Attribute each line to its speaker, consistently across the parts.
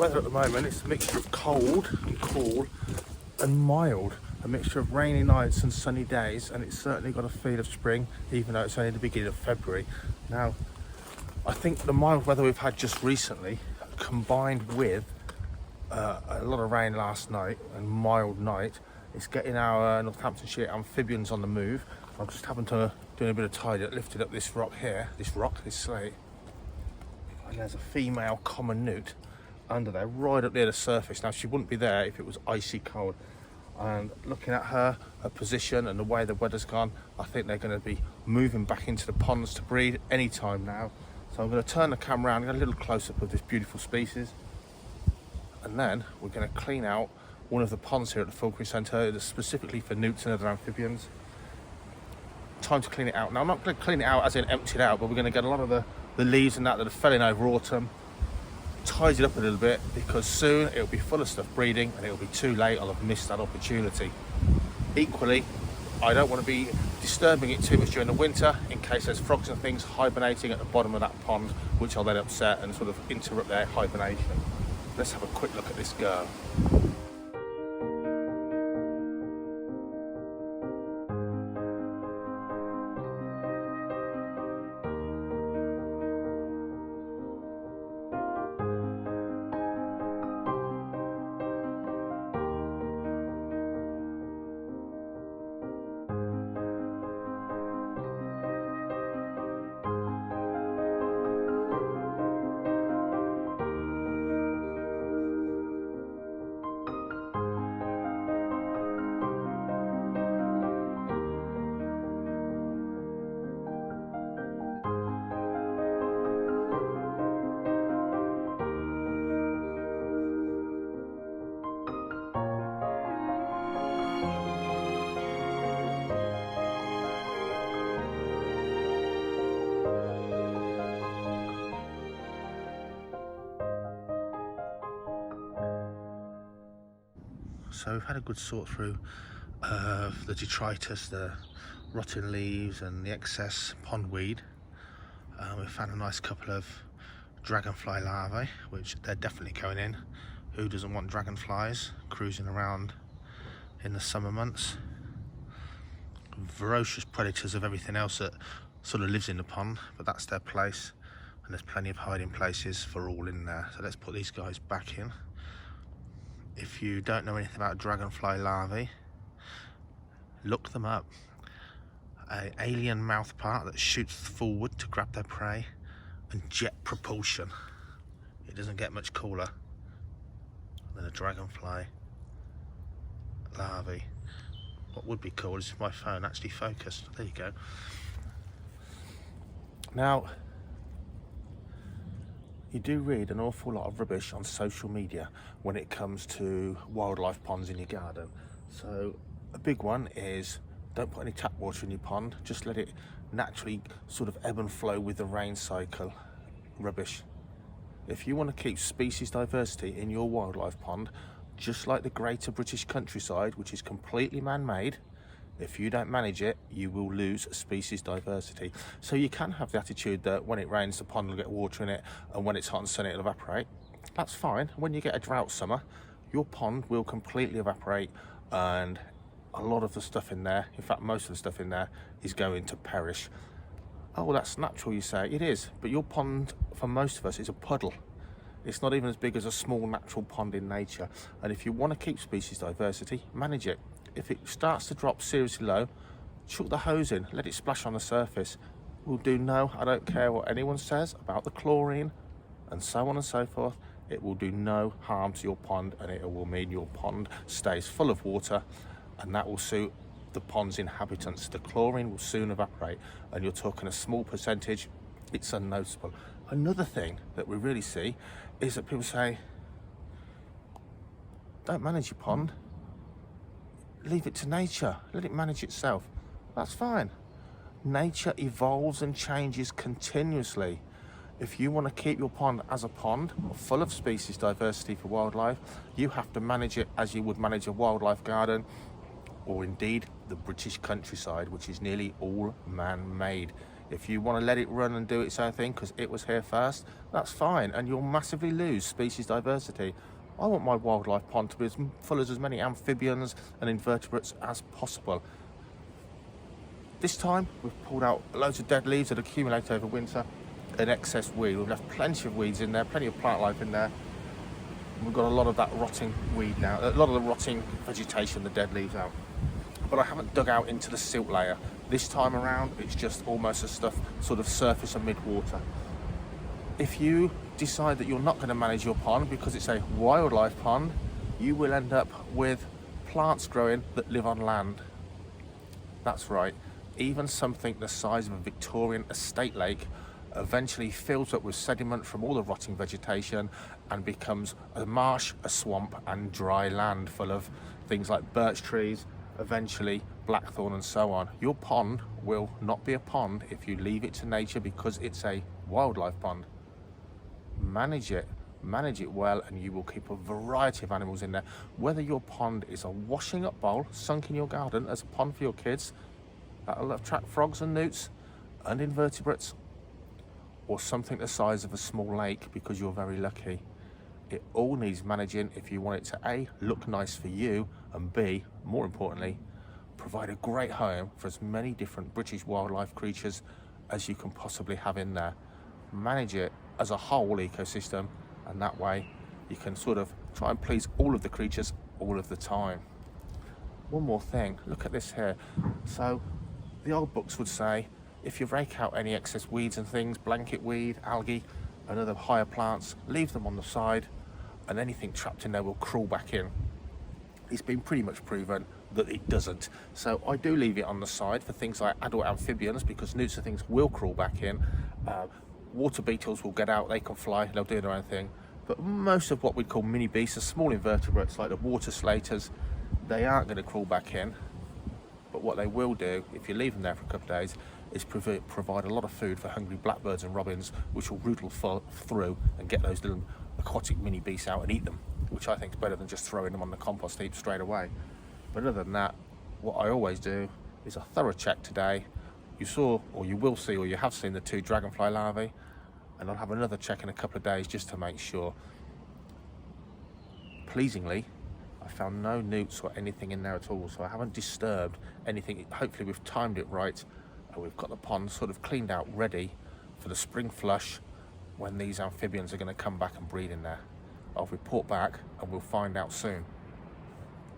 Speaker 1: weather at the moment, it's a mixture of cold and cool and mild. A mixture of rainy nights and sunny days, and it's certainly got a feel of spring, even though it's only the beginning of February. Now, I think the mild weather we've had just recently, combined with a lot of rain last night and mild night, it's getting our Northamptonshire amphibians on the move. I'm just having to do a bit of tidy up, lifted up this rock here, this slate, and there's a female common newt under there, right up near the surface. Now, she wouldn't be there if it was icy cold. And looking at her position and the way the weather's gone, I think they're going to be moving back into the ponds to breed any time now. So I'm going to turn the camera around and get a little close-up of this beautiful species. And then we're going to clean out one of the ponds here at the Fulcrum Centre that's specifically for newts and other amphibians. Time to clean it out. Now, I'm not going to clean it out as in empty it out, but we're going to get a lot of the leaves and that have fell in over autumn, ties it up a little bit, because soon it'll be full of stuff breeding and it'll be too late. I'll have missed that opportunity. Equally, I don't want to be disturbing it too much during the winter in case there's frogs and things hibernating at the bottom of that pond, which I'll then upset and sort of interrupt their hibernation. Let's have a quick look at this girl. So we've had a good sort through of the detritus, the rotten leaves and the excess pondweed. We've found a nice couple of dragonfly larvae, which they're definitely going in. Who doesn't want dragonflies cruising around in the summer months? Ferocious predators of everything else that sort of lives in the pond, but that's their place, and there's plenty of hiding places for all in there. So let's put these guys back in. If you don't know anything about dragonfly larvae, look them up. An alien mouth part that shoots forward to grab their prey, and jet propulsion. It doesn't get much cooler than a dragonfly larvae. What would be cool is if my phone actually focused. There you go. Now, you do read an awful lot of rubbish on social media when it comes to wildlife ponds in your garden. So a big one is don't put any tap water in your pond, just let it naturally sort of ebb and flow with the rain cycle. Rubbish. If you want to keep species diversity in your wildlife pond, just like the greater British countryside, which is completely man-made, if you don't manage it, you will lose species diversity. So you can have the attitude that when it rains, the pond will get water in it, and when it's hot and sunny, it'll evaporate. That's fine. When you get a drought summer, your pond will completely evaporate, and a lot of the stuff in there, in fact, most of the stuff in there, is going to perish. Oh, that's natural, you say. It is, but your pond, for most of us, is a puddle. It's not even as big as a small natural pond in nature. And if you want to keep species diversity, manage it. If it starts to drop seriously low, chuck the hose in, let it splash on the surface. Will do I don't care what anyone says about the chlorine and so on and so forth. It will do no harm to your pond, and it will mean your pond stays full of water, and that will suit the pond's inhabitants. The chlorine will soon evaporate, and you're talking a small percentage. It's unnoticeable. Another thing that we really see is that people say, don't manage your pond. Leave it to nature, let it manage itself. That's fine. Nature evolves and changes continuously. If you want to keep your pond as a pond full of species diversity for wildlife, you have to manage it as you would manage a wildlife garden, or indeed the British countryside, which is nearly all man-made. If you want to let it run and do its own thing because it was here first, that's fine, and you'll massively lose species diversity. I want my wildlife pond to be as full as many amphibians and invertebrates as possible. This time we've pulled out loads of dead leaves that accumulate over winter and excess weed. We've left plenty of weeds in there, plenty of plant life in there. We've got a lot of that rotting weed now, a lot of the rotting vegetation, the dead leaves out. But I haven't dug out into the silt layer. This time around, it's just almost a stuff sort of surface and mid-water. If you decide that you're not going to manage your pond because it's a wildlife pond, you will end up with plants growing that live on land. That's right, even something the size of a Victorian estate lake eventually fills up with sediment from all the rotting vegetation and becomes a marsh, a swamp and dry land full of things like birch trees, eventually blackthorn and so on. Your pond will not be a pond if you leave it to nature because it's a wildlife pond. Manage it well, and you will keep a variety of animals in there. Whether your pond is a washing up bowl sunk in your garden as a pond for your kids that'll attract frogs and newts and invertebrates, or something the size of a small lake because you're very lucky, it all needs managing if you want it to A, look nice for you, and B, more importantly, provide a great home for as many different British wildlife creatures as you can possibly have in there. Manage it as a whole ecosystem, and that way you can sort of try and please all of the creatures all of the time. One more thing, look at this here. So the old books would say if you rake out any excess weeds and things, blanket weed, algae and other higher plants, leave them on the side and anything trapped in there will crawl back in. It's been pretty much proven that it doesn't. So I do leave it on the side for things like adult amphibians because newts and things will crawl back in. Water beetles will get out, they can fly, they'll do their own thing. But most of what we'd call mini beasts are small invertebrates like the water slaters. They aren't going to crawl back in. But what they will do, if you leave them there for a couple of days, is provide a lot of food for hungry blackbirds and robins, which will rootle through and get those little aquatic mini beasts out and eat them, which I think is better than just throwing them on the compost heap straight away. But other than that, what I always do is a thorough check today. You saw, or you will see, or you have seen the 2 dragonfly larvae, and I'll have another check in a couple of days just to make sure. Pleasingly, I found no newts or anything in there at all, so I haven't disturbed anything. Hopefully we've timed it right, and we've got the pond sort of cleaned out, ready for the spring flush when these amphibians are going to come back and breed in there. I'll report back and we'll find out soon.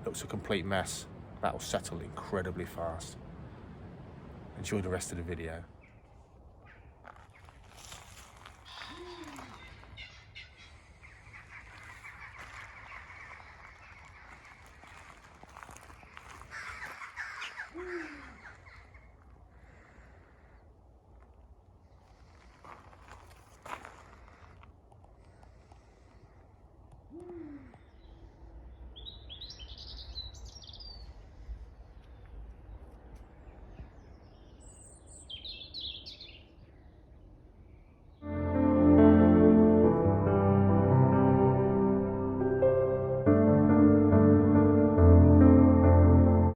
Speaker 1: Looks a complete mess. That'll settle incredibly fast. Enjoy the rest of the video.